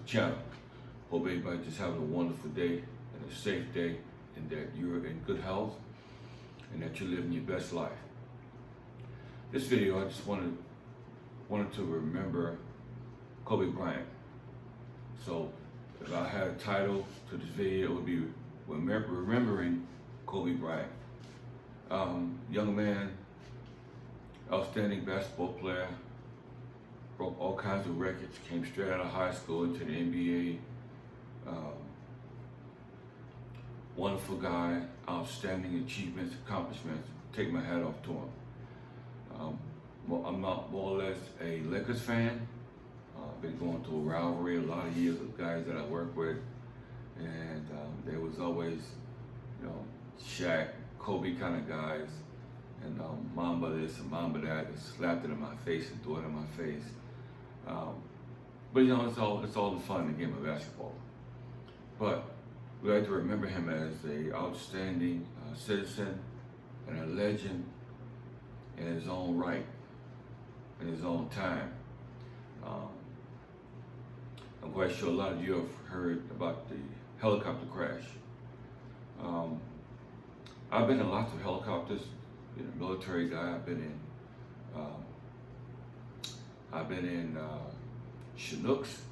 channel. Hope everybody just having a wonderful day and a safe day, and that you're in good health and that you're living your best life. This video, I just wanted to remember Kobe Bryant. So if I had a title to this video, it would be Remembering Kobe Bryant. Young man, outstanding basketball player, broke all kinds of records, came straight out of high school into the NBA. Wonderful guy, outstanding achievements, accomplishments. Take my hat off to him. I'm not more or less a Lakers fan. Been going through a rivalry a lot of years with guys that I work with, and there was always, Shaq, Kobe kind of guys, and Mamba this and Mamba that, and slapped it in my face and threw it in my face. But it's all the fun in the game of basketball. But we like to remember him as an outstanding citizen and a legend in his own right, in his own time. I'm quite sure a lot of you have heard about the helicopter crash. I've been in lots of helicopters. Been a military guy. I've been in Chinooks.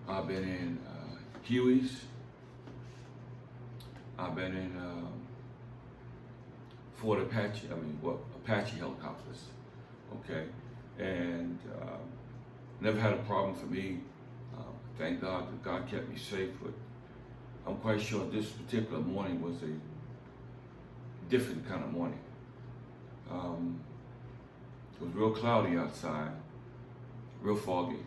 I've been in Hueys. I've been in Apache helicopters. Okay, and never had a problem for me. Thank God that God kept me safe, but I'm quite sure this particular morning was a different kind of morning. It was real cloudy outside, real foggy.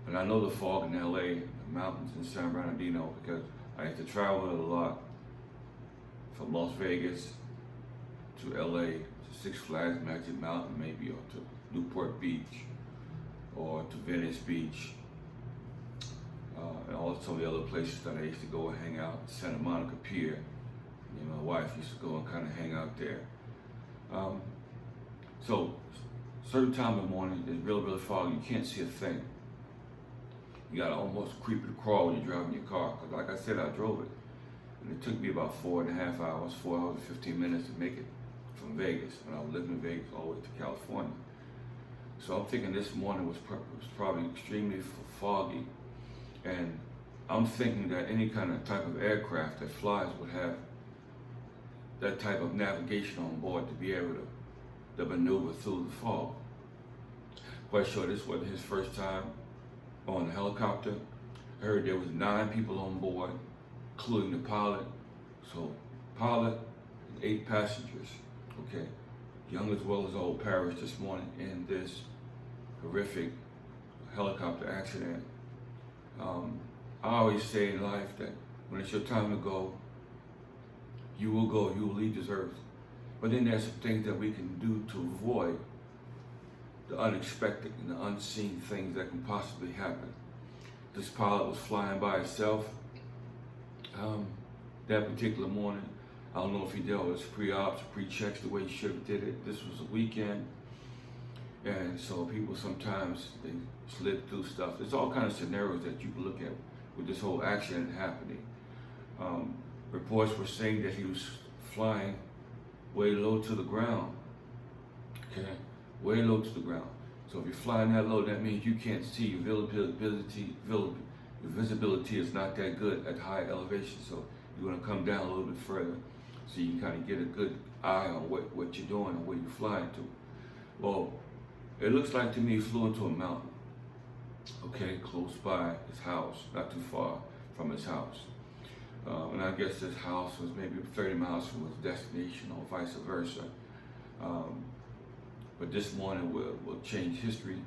And I know the fog in LA, the mountains in San Bernardino, because I had to travel a lot from Las Vegas to LA, to Six Flags Magic Mountain maybe, or to Newport Beach, or to Venice Beach, and also the other places that I used to go and hang out, Santa Monica Pier. My wife used to go and kind of hang out there. So, certain time in the morning, it's really foggy, you can't see a thing. You gotta almost creep and crawl when you're driving your car, because like I said, I drove it. And it took me about 4.5 hours, 4 hours and 15 minutes to make it from Vegas, when I was living in Vegas all the way to California. So I'm thinking this morning was probably extremely foggy, and I'm thinking that any kind of type of aircraft that flies would have that type of navigation on board to be able to maneuver through the fog. Quite sure this wasn't his first time on a helicopter. I heard there was 9 people on board, including the pilot. So pilot and 8 passengers, okay? Young as well as old, perished this morning in this horrific helicopter accident. I always say in life that when it's your time to go, you will go, you will leave this earth. But then there's some things that we can do to avoid the unexpected and the unseen things that can possibly happen. This pilot was flying by himself that particular morning. I don't know if he dealt with his pre-ops, pre-checks the way he should have did it. This was a weekend, and so people sometimes they slip through stuff. There's all kinds of scenarios that you can look at with this whole accident happening. Reports were saying that he was flying way low to the ground. Okay, way low to the ground. So if you're flying that low, that means you can't see. Your visibility is not that good at high elevation. So you're going to come down a little bit further, so you can kind of get a good eye on what you're doing and where you're flying to. Well, it looks like to me he flew into a mountain, okay, close by his house, not too far from his house. And I guess this house was maybe 30 miles from his destination or vice versa. But this morning will change history.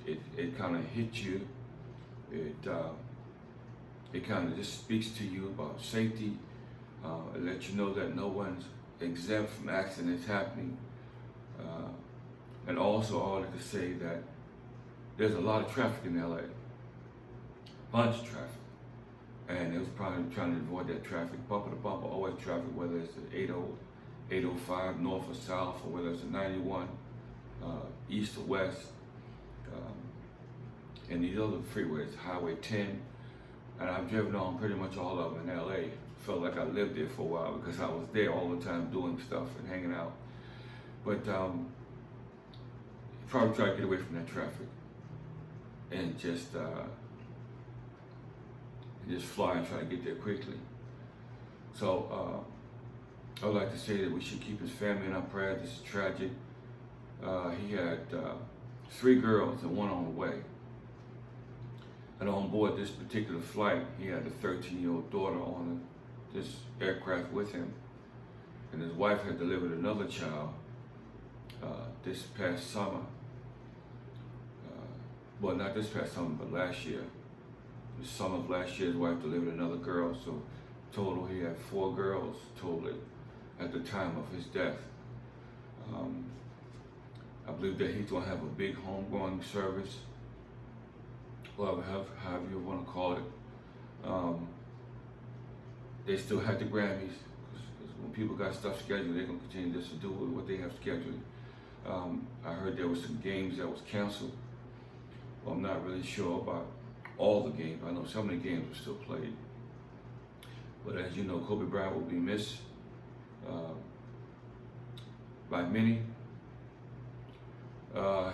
It kind of hit you. It kind of just speaks to you about safety. It lets you know that no one's exempt from accidents happening. And also I wanted to say that there's a lot of traffic in LA, bunch of traffic. And it was probably trying to avoid that traffic, bumper to bumper, always traffic, whether it's the 805 north or south, or whether it's a 91 east or west. and these other freeways, Highway 10, and I've driven on pretty much all of them in LA. Felt like I lived there for a while because I was there all the time doing stuff and hanging out. But probably try to get away from that traffic and just fly and try to get there quickly. So I would like to say that we should keep his family in our prayers. This is tragic. He had 3 girls and 1 on the way. And on board this particular flight, he had a 13-year-old daughter on this aircraft with him. And his wife had delivered another child this past summer. Well, not this past summer, but last year. The summer of last year, his wife delivered another girl. So total, he had 4 girls totally at the time of his death. I believe that he's going to have a big homegoing service, however you want to call it. They still had the Grammys, because when people got stuff scheduled, they're going to continue just to do what they have scheduled. I heard there were some games that was canceled. Well, I'm not really sure about all the games. I know some of the games were still played. But as you know, Kobe Bryant will be missed by many.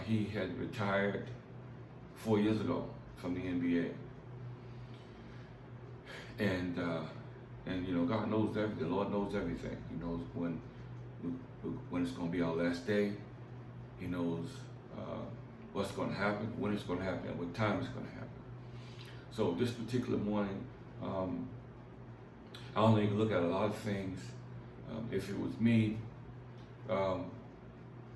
He had retired 4 years ago from the NBA. And you know, God knows everything. The Lord knows everything. He knows when it's going to be our last day. He knows what's going to happen, when it's going to happen, and what time it's going to happen. So this particular morning, I don't even look at a lot of things. If it was me, I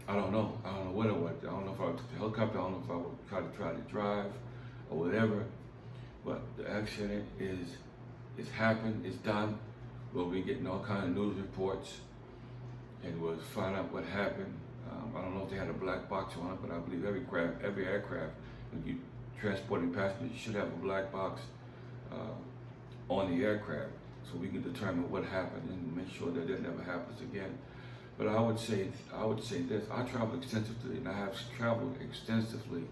don't know. I don't know what it was. I don't know if I took the helicopter. I don't know if I would try to drive or whatever. But the accident it's happened. It's done. We'll be getting all kinds of news reports, and we'll find out what happened. I don't know if they had a black box on it, but I believe every aircraft, when you transporting passengers, you should have a black box on the aircraft, so we can determine what happened and make sure that never happens again. But I would say this: I travel extensively, and I have traveled extensively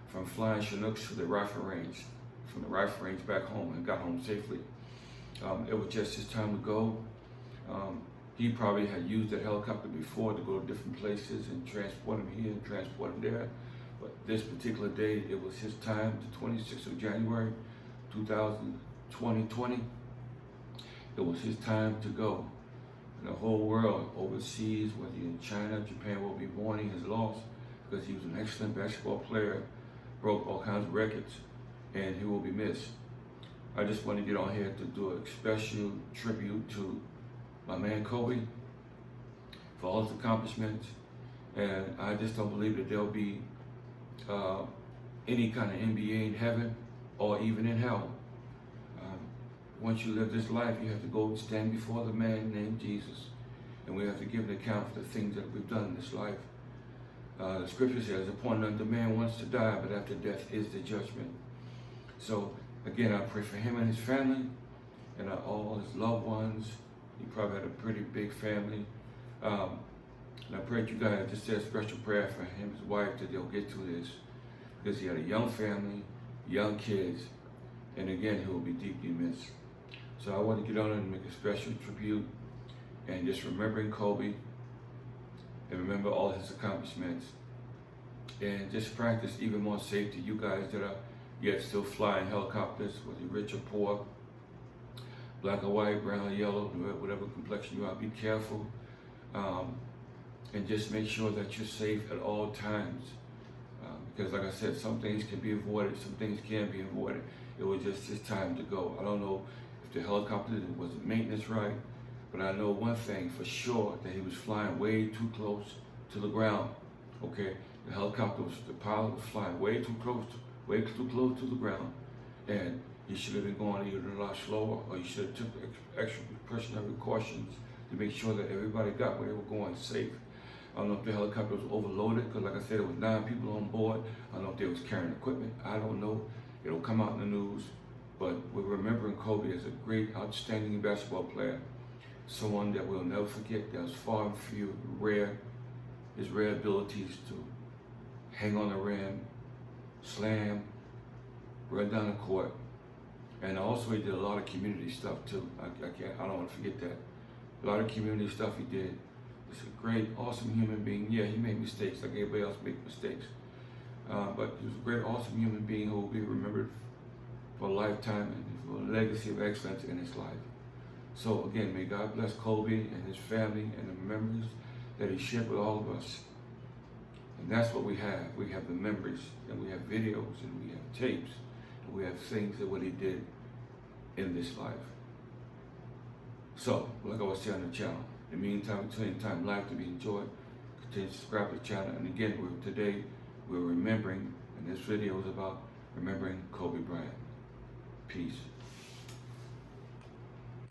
from flying Chinooks to the rifle range, from the rifle range back home, and got home safely. It was just his time to go. He probably had used that helicopter before to go to different places and transport him here and transport him there. But this particular day, it was his time, the 26th of January, 2020. It was his time to go. And the whole world, overseas, whether you're in China, Japan, will be mourning his loss because he was an excellent basketball player, broke all kinds of records, and he will be missed. I just want to get on here to do a special tribute to my man Kobe for all his accomplishments, and I just don't believe that there'll be any kind of NBA in heaven or even in hell. Once you live this life, you have to go and stand before the man named Jesus, and we have to give an account for the things that we've done in this life. The scripture says, appointed unto man once to die, but after death is the judgment. So again, I pray for him and his family and all his loved ones. He probably had a pretty big family. And I pray that you guys just say a special prayer for him and his wife that they'll get through this, because he had a young family, young kids, and again, he will be deeply missed. So I want to get on and make a special tribute and just remembering Kobe and remember all his accomplishments, and just practice even more safety. You guys that are yet still flying helicopters, whether you're rich or poor, black or white, brown or yellow, whatever complexion you are, be careful. And just make sure that you're safe at all times. Because like I said, some things can be avoided, some things can't be avoided. It was just his time to go. I don't know if the helicopter wasn't maintenance right, but I know one thing for sure, that he was flying way too close to the ground. Okay, the pilot was flying way too close to the ground, and he should have been going either a lot slower, or he should have took extra precautionary precautions to make sure that everybody got where they were going safe. I don't know if the helicopter was overloaded, because like I said, it was 9 people on board. I don't know if they was carrying equipment. I don't know. It'll come out in the news. But we're remembering Kobe as a great, outstanding basketball player, someone that we'll never forget. That was far and few, his rare abilities to hang on the rim, slam, run down the court. And also he did a lot of community stuff too. I don't want to forget that. A lot of community stuff he did. He's a great, awesome human being. Yeah, he made mistakes like everybody else makes mistakes. But he was a great, awesome human being who will be remembered for a lifetime and for a legacy of excellence in his life. So again, may God bless Kobe and his family and the memories that he shared with all of us. And that's what we have. We have the memories, and we have videos, and we have tapes, and we have things of what he did in this life. So, like I was saying on the channel, in the meantime, between time, life to be enjoyed. Continue to subscribe to the channel. And again, today we're remembering, and this video is about remembering Kobe Bryant. Peace.